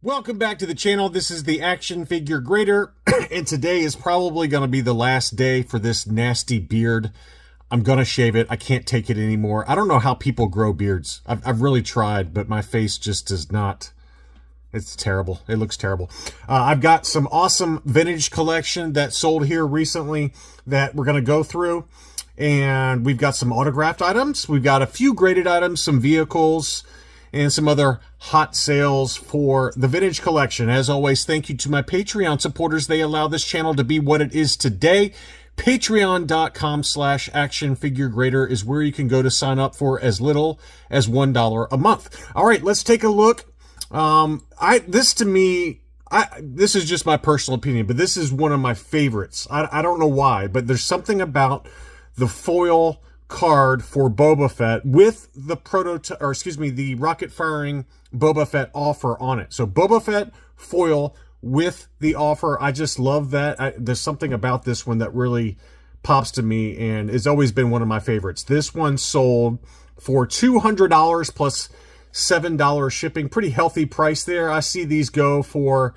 Welcome back to the channel. This is the Action Figure Grader, and today is probably going to be the last day for this nasty beard. I'm going to shave it. I can't take it anymore. I don't know how people grow beards. I've really tried, but my face just does not. It's terrible. It looks terrible. I've got some awesome vintage collection that sold here recently that we're going to go through. And we've got some autographed items. We've got a few graded items, some vehicles, and some other hot sales for the vintage collection. As always, thank you to my Patreon supporters. They allow this channel to be what it is today. Patreon.com/actionfiguregrader is where you can go to sign up for as little as $1 a month. All right, let's take a look. This is just my personal opinion, but this is one of my favorites. I don't know why, but there's something about the foil card for Boba Fett with the the rocket firing Boba Fett offer on it. So Boba Fett foil with the offer. I just love that. There's something about this one that really pops to me and has always been one of my favorites. This one sold for $200 plus $7 shipping. Pretty healthy price there. I see these go for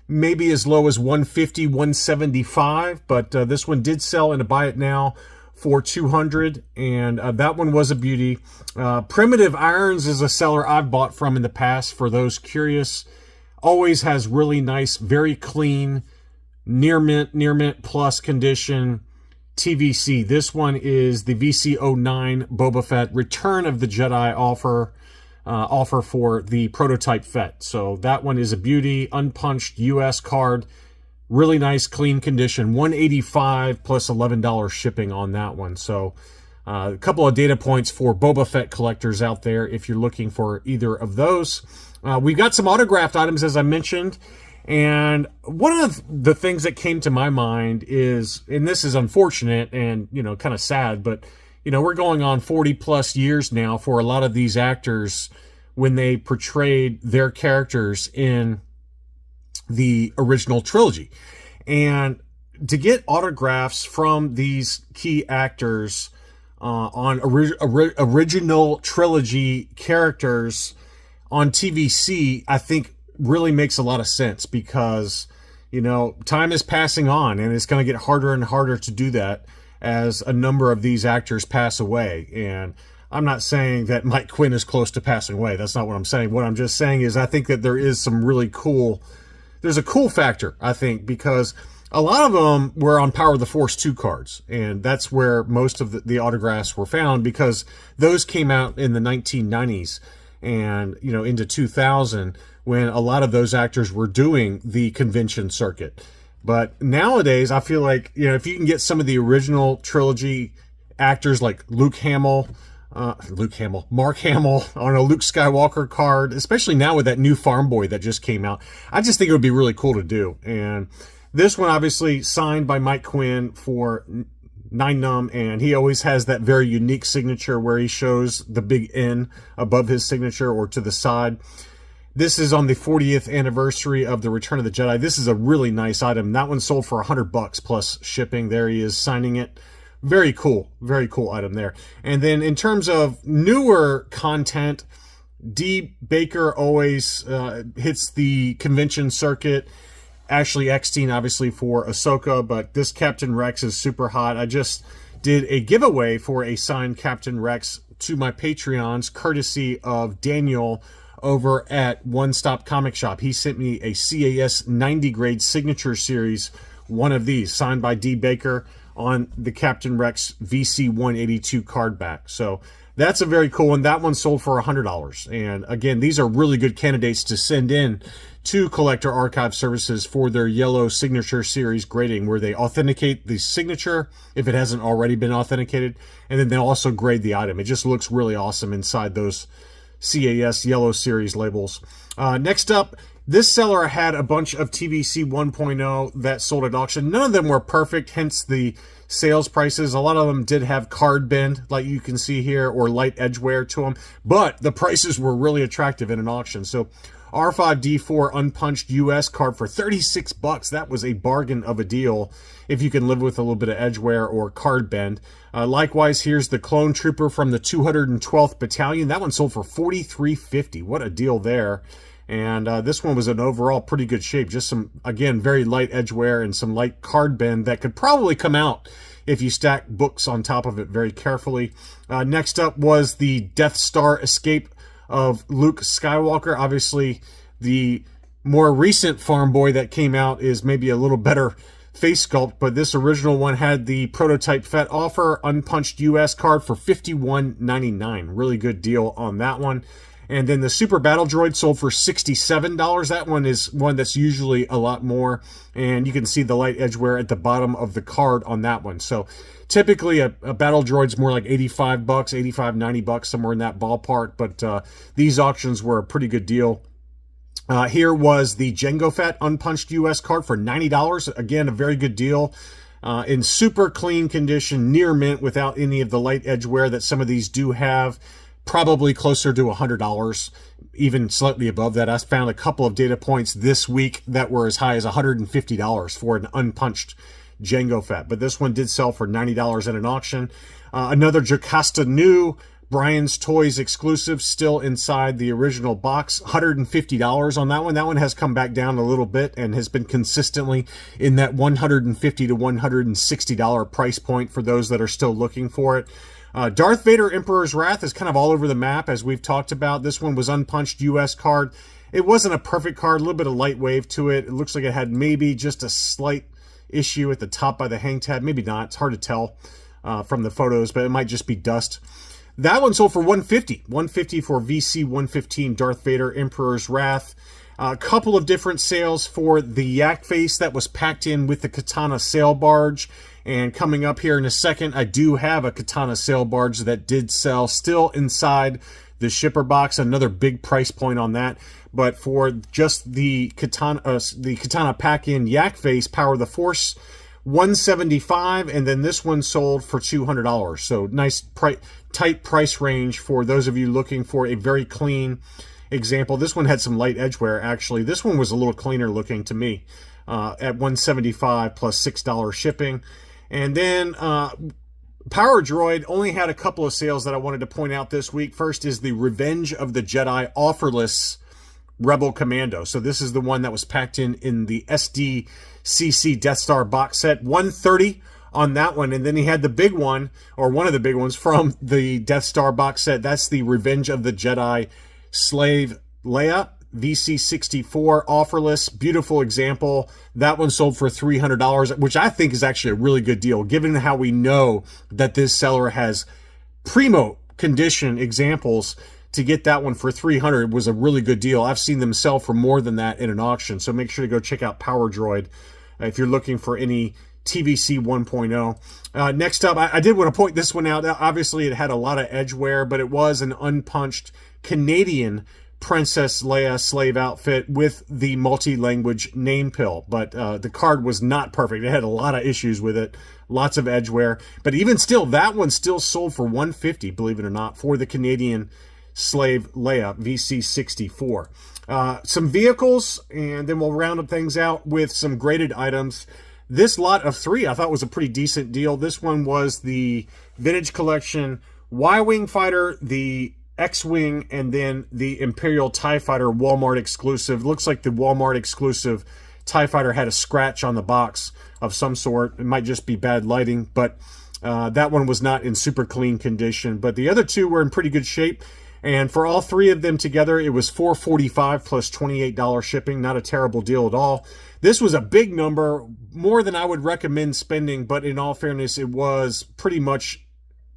maybe as low as $150, $175, but this one did sell, and to buy it now for $200, and that one was a beauty. Primitive Irons is a seller I've bought from in the past. For those curious, always has really nice, very clean, near mint plus condition TVC. This one is the VC09 Boba Fett Return of the Jedi offer for the prototype Fett. So that one is a beauty, unpunched US card. Really nice, clean condition. $185 plus $11 shipping on that one. So a couple of data points for Boba Fett collectors out there if you're looking for either of those. We've got some autographed items, as I mentioned. And one of the things that came to my mind is, and this is unfortunate and, kind of sad, but, we're going on 40 plus years now for a lot of these actors when they portrayed their characters in the original trilogy. And to get autographs from these key actors on original trilogy characters on TVC, I think really makes a lot of sense because, time is passing on and it's going to get harder and harder to do that as a number of these actors pass away. And I'm not saying that Mike Quinn is close to passing away. That's not what I'm saying. What I'm just saying is I think that there is some really cool. There's a cool factor, I think, because a lot of them were on Power of the Force 2 cards, and that's where most of the autographs were found because those came out in the 1990s and, into 2000 when a lot of those actors were doing the convention circuit. But nowadays, I feel like, if you can get some of the original trilogy actors like Mark Hamill on a Luke Skywalker card, especially now with that new Farm Boy that just came out. I just think it would be really cool to do. And this one obviously signed by Mike Quinn for 9num, and he always has that very unique signature where he shows the big N above his signature or to the side. This is on the 40th anniversary of the Return of the Jedi. This is a really nice item. That one sold for $100 plus shipping. There he is signing it. Very cool item there. And then in terms of newer content, D. Baker always hits the convention circuit. Ashley Eckstein, obviously, for Ahsoka, but this Captain Rex is super hot. I just did a giveaway for a signed Captain Rex to my Patreons, courtesy of Daniel over at One Stop Comic Shop. He sent me a CAS 90 grade signature series, one of these, signed by D. Baker, on the Captain Rex VC 182 card back. So that's a very cool one. That one sold for $100. And again, these are really good candidates to send in to Collector Archive Services for their yellow signature series grading, where they authenticate the signature if it hasn't already been authenticated, and then they also grade the item. It just looks really awesome inside those CAS yellow series labels. Next up, this seller had a bunch of TVC 1.0 that sold at auction. None of them were perfect, hence the sales prices. A lot of them did have card bend, like you can see here, or light edge wear to them, but the prices were really attractive in an auction. So R5D4 unpunched US card for $36. That was a bargain of a deal if you can live with a little bit of edge wear or card bend. Likewise, here's the Clone Trooper from the 212th Battalion. That one sold for $43.50. What a deal there. And this one was in overall pretty good shape. Just some, again, very light edge wear and some light card bend that could probably come out if you stack books on top of it very carefully. Next up was the Death Star Escape of Luke Skywalker. Obviously, the more recent Farm Boy that came out is maybe a little better face sculpt, but this original one had the Prototype Fett offer, unpunched US card for $51.99. Really good deal on that one. And then the Super Battle Droid sold for $67. That one is one that's usually a lot more. And you can see the light edge wear at the bottom of the card on that one. So typically a Battle Droid's more like $85, $85, $90, somewhere in that ballpark. But these auctions were a pretty good deal. Here was the Jango Fett unpunched US card for $90. Again, a very good deal. In super clean condition, near mint, without any of the light edge wear that some of these do have. Probably closer to $100, even slightly above that. I found a couple of data points this week that were as high as $150 for an unpunched Jango Fett. But this one did sell for $90 at an auction. Another Jocasta New Brian's Toys exclusive, still inside the original box. $150 on that one. That one has come back down a little bit and has been consistently in that $150 to $160 price point for those that are still looking for it. Darth Vader Emperor's Wrath is kind of all over the map, as we've talked about. This one was unpunched US card. It wasn't a perfect card, a little bit of light wave to it. It looks like it had maybe just a slight issue at the top by the hang tab. Maybe not. It's hard to tell from the photos, but it might just be dust. That one sold for $150. $150 for VC 115 Darth Vader Emperor's Wrath. A couple of different sales for the Yak Face that was packed in with the Katana Sail Barge. And coming up here in a second, I do have a Katana Sail Barge that did sell, still inside the shipper box. Another big price point on that. But for just the Katana pack-in Yak Face Power of the Force, $175, and then this one sold for $200. So nice tight price range for those of you looking for a very clean example. This one had some light edge wear, actually. This one was a little cleaner looking to me at $175 plus $6 shipping. And then Power Droid only had a couple of sales that I wanted to point out this week. First is the Revenge of the Jedi offerless Rebel Commando. So this is the one that was packed in the SDCC Death Star box set. $130 on that one. And then he had the big one, or one of the big ones from the Death Star box set. That's the Revenge of the Jedi Slave Leia VC64 offerless. Beautiful example. That one sold for $300, which I think is actually a really good deal, given how we know that this seller has primo condition examples. To get that one for $300 was a really good deal. I've seen them sell for more than that in an auction, so make sure to go check out Power Droid if you're looking for any TVC 1.0. Next up, I did want to point this one out. Obviously, it had a lot of edge wear, but it was an unpunched Canadian Princess Leia slave outfit with the multi-language name pill. But the card was not perfect. It had a lot of issues with it. Lots of edge wear. But even still, that one still sold for $150, believe it or not, for the Canadian Slave Leia VC64. Some vehicles, and then we'll round up things out with some graded items. This lot of 3 I thought was a pretty decent deal. This one was the Vintage Collection Y-Wing Fighter, the X-Wing, and then the Imperial TIE Fighter Walmart exclusive. Looks like the Walmart exclusive TIE Fighter had a scratch on the box of some sort. It might just be bad lighting, but that one was not in super clean condition. But the other 2 were in pretty good shape. And for all 3 of them together, it was $445 plus $28 shipping. Not a terrible deal at all. This was a big number, more than I would recommend spending, but in all fairness, it was pretty much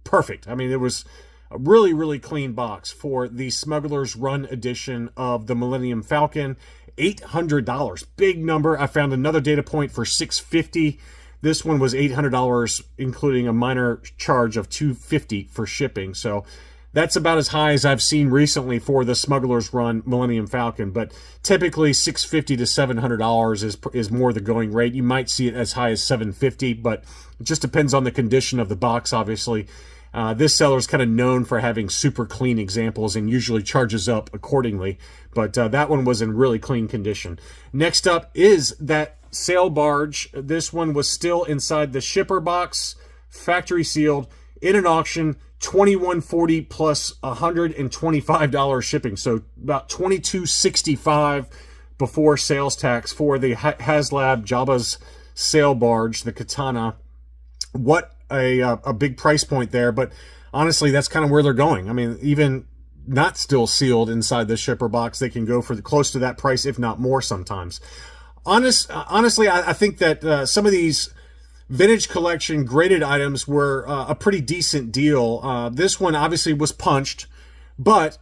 perfect. I mean, it was a really, really clean box for the Smuggler's Run edition of the Millennium Falcon. $800. Big number. I found another data point for $650. This one was $800, including a minor charge of $250 for shipping. So that's about as high as I've seen recently for the Smuggler's Run Millennium Falcon, but typically $650 to $700 is more the going rate. You might see it as high as $750, but it just depends on the condition of the box, obviously. This seller is kind of known for having super clean examples and usually charges up accordingly, but that one was in really clean condition. Next up is that sail barge. This one was still inside the shipper box, factory sealed, in an auction, $21.40 plus $125 shipping. So about $22.65 before sales tax for the HasLab Jabba's sail barge, the Katana. What a big price point there. But honestly, that's kind of where they're going. I mean, even not still sealed inside the shipper box, they can go for close to that price, if not more sometimes. Honestly, I think that some of these vintage collection graded items were a pretty decent deal. This one obviously was punched, but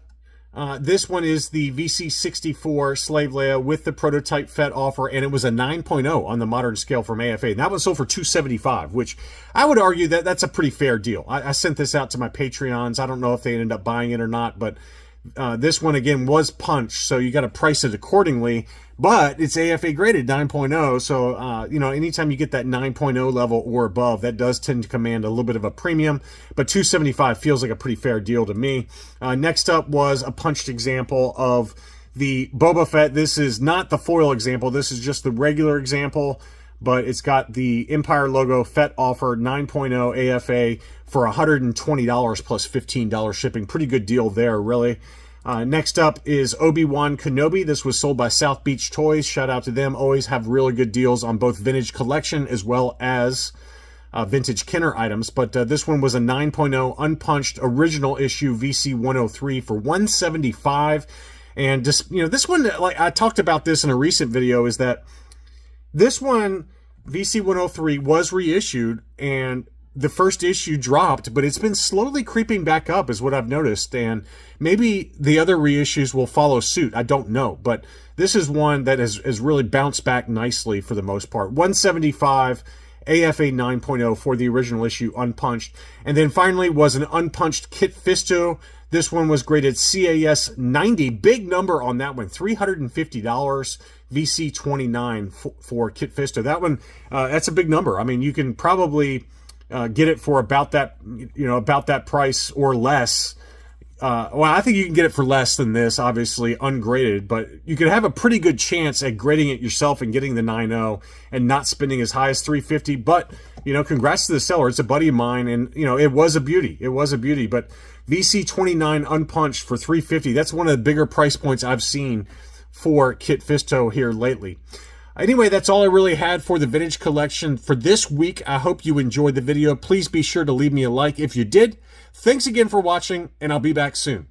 this one is the VC64 Slave Leia with the prototype Fett offer, and it was a 9.0 on the modern scale from AFA. And that one sold for $275, which I would argue that that's a pretty fair deal. I sent this out to my Patreons. I don't know if they ended up buying it or not, but this one, again, was punched, so you got to price it accordingly. But it's AFA graded 9.0, so, you know, anytime you get that 9.0 level or above, that does tend to command a little bit of a premium. But $275 feels like a pretty fair deal to me. Next up was a punched example of the Boba Fett. This is not the foil example. This is just the regular example, but it's got the Empire logo, Fett offer, 9.0 AFA for $120 plus $15 shipping. Pretty good deal there, really. Next up is Obi-Wan Kenobi. This was sold by South Beach Toys. Shout out to them. Always have really good deals on both vintage collection as well as vintage Kenner items. But this one was a 9.0 unpunched original issue VC103 for $175. And just, you know, this one, like I talked about this in a recent video, is that this one, VC103, was reissued, and the first issue dropped, but it's been slowly creeping back up is what I've noticed. And maybe the other reissues will follow suit. I don't know. But this is one that has really bounced back nicely for the most part. $175, AFA 9.0 for the original issue, unpunched. And then finally was an unpunched Kit Fisto. This one was graded CAS 90. Big number on that one, $350. VC 29 for Kit Fisto. That one, that's a big number. I mean, you can probably get it for about that, you know, about that price or less. Well, I think you can get it for less than this, obviously ungraded, but you could have a pretty good chance at grading it yourself and getting the 9.0 and not spending as high as $350. But, you know, congrats to the seller. It's a buddy of mine, and, you know, it was a beauty. It was a beauty. But VC 29 unpunched for $350. That's one of the bigger price points I've seen for Kit Fisto here lately. Anyway, that's all I really had for the vintage collection for this week. I hope you enjoyed the video. Please be sure to leave me a like if you did. Thanks again for watching, and I'll be back soon.